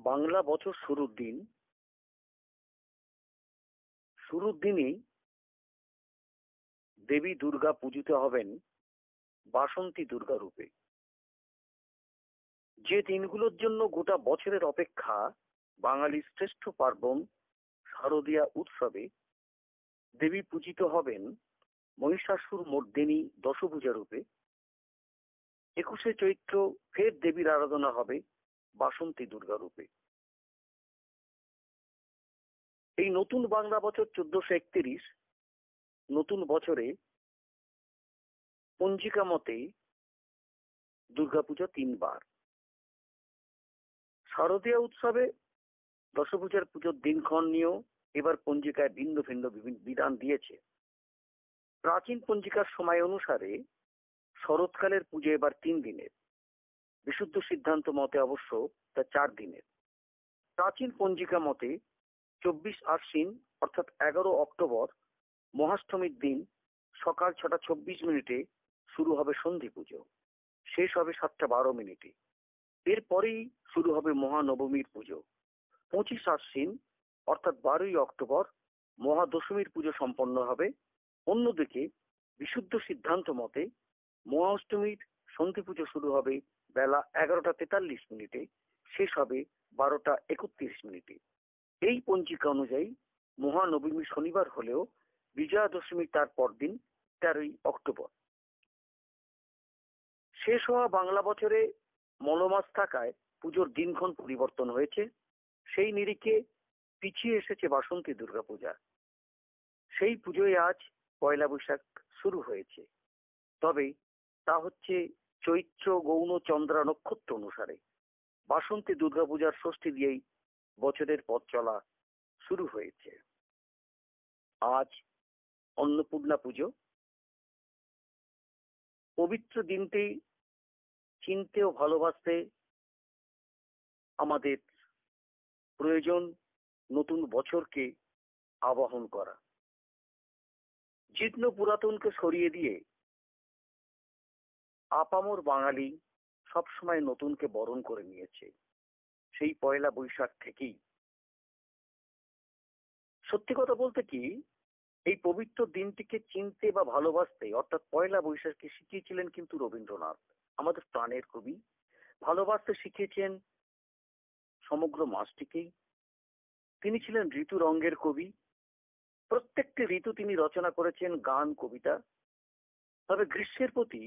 বাংলা বছর শুরুর দিনই দেবী দুর্গা পূজিত হবেন বাসন্তী দুর্গা রূপে। যে দিনগুলোর জন্য গোটা বছরের অপেক্ষা, বাঙালির শ্রেষ্ঠ পার্বণ শারদীয়া উৎসবে দেবী পূজিত হবেন মহিষাসুর মর্দিনী দশভুজা রূপে। 21শে চৈত্র ফের দেবীর আরাধনা হবে বাসন্তী দুর্গা রূপে। এই নতুন বাংলা বছর 1431 নতুন বছরে পঞ্জিকা মতে দুর্গাপূজা 3 বার। শারদীয়া উৎসবে দশভুজার পুজোর দিনক্ষণ নিয়েও এবার পঞ্জিকায় ভিন্ন ভিন্ন বিধান দিয়েছে। প্রাচীন পঞ্জিকার সময় অনুসারে শরৎকালের পুজো এবার 3 দিনের, বিশুদ্ধ সিদ্ধান্ত মতে অবশ্য তা 4 দিনের। প্রাচীন পঞ্জিকা মতে 24 আশ্বিন অর্থাৎ 11 অক্টোবর মহাষ্টমীর দিন সকাল 6টা 26 মিনিটে শুরু হবে সন্ধি পুজো, শেষ হবে 7টা 12 মিনিটে। এরপরেই শুরু হবে মহানবমীর পুজো। 25 আশ্বিন অর্থাৎ 12ই অক্টোবর মহাদশমীর পুজো সম্পন্ন হবে। অন্যদিকে বিশুদ্ধ সিদ্ধান্ত মতে মহাষ্টমীর সন্ধি পুজো শুরু হবে বেলা 11টা 43 মিনিটে, শেষ হবে 12টা 31 মিনিটে। এই পঞ্জিকা অনুযায়ী মহানবমী শনিবার হলেও বিজয়া দশমী তার পরদিন 13ই অক্টোবর। শেষ হওয়া বাংলা বছরে মলমাস থাকায় পুজোর দিনক্ষণ পরিবর্তন হয়েছে। সেই নিরিখে পিছিয়ে এসেছে বাসন্তী দুর্গাপূজা। সেই পুজোয় আজ পয়লা বৈশাখ শুরু হয়েছে, তবে তা হচ্ছে চৈত্র গৌণ চন্দ্রা নক্ষত্র অনুসারে। বাসন্তী দুর্গাপূজার ষষ্ঠী দিয়েই বছরের পথ চলা শুরু হয়েছে। আজ অন্নপূর্ণা পুজো। পবিত্র দিনটি চিনতে ও ভালোবাসতে আমাদের প্রয়োজন নতুন বছরকে আবাহন করা। জীর্ণ পুরাতনকে সরিয়ে দিয়ে আপামর বাঙালি সবসময় নতুনকে বরণ করে নিয়েছে, সেই পয়লা বৈশাখ থেকেই। সত্যি কথা বলতে কি, এই পবিত্র দিনটিকে চিনতে বা ভালোবাসতে অর্থাৎ পয়লা বৈশাখকে শিখিয়েছিলেন কিন্তু রবীন্দ্রনাথ, আমাদের প্রাণের কবি। ভালোবাসতে শিখিয়েছেন সমগ্র মাসটিকেই। তিনি ছিলেন ঋতু রঙ্গের কবি। প্রত্যেকটি ঋতু তিনি রচনা করেছেন গান, কবিতা। তবে গ্রীষ্মের প্রতি,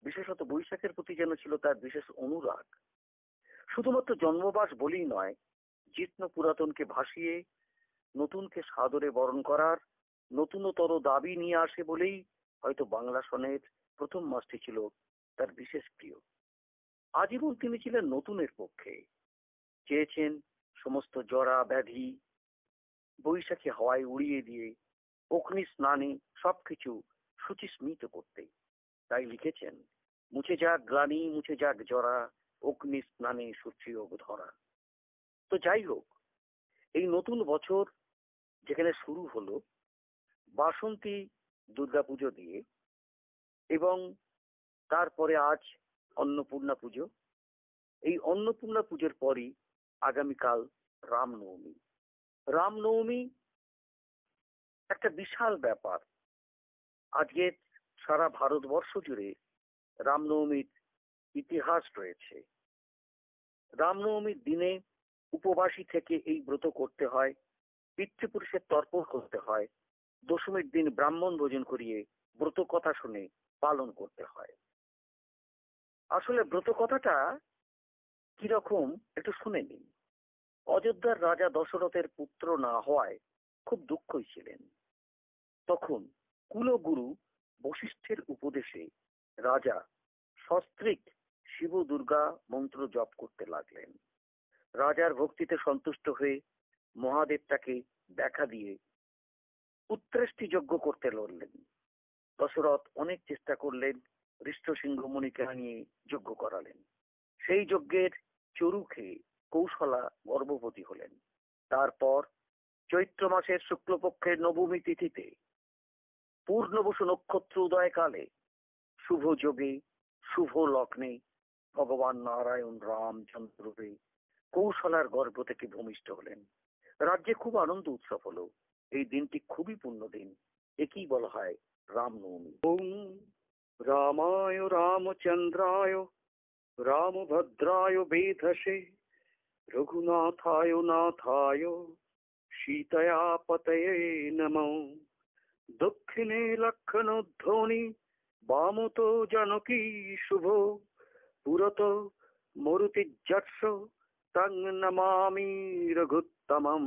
বিশেষত বৈশাখের প্রতি যেন ছিল তার বিশেষ অনুরাগ। শুধুমাত্র জন্মবাস বলেই নয়, জীর্ণ পুরাতনকে ভাসিয়ে নতুনকে সাদরে বরণ করার নতুনতর দাবি নিয়ে আসে বলেই হয়তো বাংলা সনের প্রথম মাসটি ছিল তার বিশেষ প্রিয়। আজীবন তিনি ছিলেন নতুনের পক্ষে। চেয়েছেন সমস্ত জরা ব্যাধি বৈশাখী হাওয়ায় উড়িয়ে দিয়ে অগ্নি স্নানে সবকিছু শুচিস্মিত করতে। তাই লিখেছেন, মুছে যাক গ্লানি, মুছে যাক জরা, অগ্নি স্নানে সূর্যযোগ ধরা। তো যাই হোক, এই নতুন বছর যেখানে শুরু হলো বাসন্তী দুর্গাপুজো দিয়ে, এবং তারপরে আজ অন্নপূর্ণা পুজো। এই অন্নপূর্ণা পুজোর পরই আগামীকাল রামনবমী। রামনবমী একটা বিশাল ব্যাপার। আজকে সারা ভারতবর্ষ জুড়ে রামনবমীর ইতিহাস রয়েছে। রামনবমীর দিনে উপবাসী থেকে এই ব্রত করতে হয়, পিতৃপুরুষের তর্পণ করতে হয়, দশমীর দিন ব্রাহ্মণ ভোজন করিয়ে ব্রত কথা শুনে পালন করতে হয়। আসলে ব্রত কথাটা কিরকম একটু শুনে নিন। অযোধ্যার রাজা দশরথের পুত্র না হওয়ায় খুব দুঃখই ছিলেন। তখন কুলগুরু বশিষ্ঠের উপদেশে রাজা সস্ত্রীক শিব দুর্গা মন্ত্র জপ করতে লাগলেন। রাজার ভক্তিতে সন্তুষ্ট হয়ে মহাদেব তাকে দেখা দিয়ে পুত্রেষ্টি যজ্ঞ করতে লড়লেন। দশরথ অনেক চেষ্টা করলেন, হৃষ্টসিংহ মুনিকে আনিয়ে যজ্ঞ করালেন। সেই যজ্ঞের চরু খেয়ে কৌশলা গর্ভবতী হলেন। তারপর চৈত্র মাসের শুক্লপক্ষের নবমী তিথিতে পূর্ণবসু নক্ষত্র উদয়কালে শুভ যোগে শুভ লগ্নে ভগবান নারায়ণ রামচন্দ্রকে কৌশলার গর্ভ থেকে ভূমিষ্ঠ হলেন। রাজ্যে খুব আনন্দ উৎসব হলো। এই দিনটি খুবই পুণ্য দিন। একেই বলা হয় রামনবমী। ওম রামায় রামচন্দ্রায় রামভদ্রায় বেধসে রঘুনাথায় নাথায় সীতয়া পতয়ে নমঃ। দক্ষিণে লক্ষণধ্বনি বামতো জানকী শুভ পুরত মরুতির্যৎস তং নমামি রঘুত্তমম।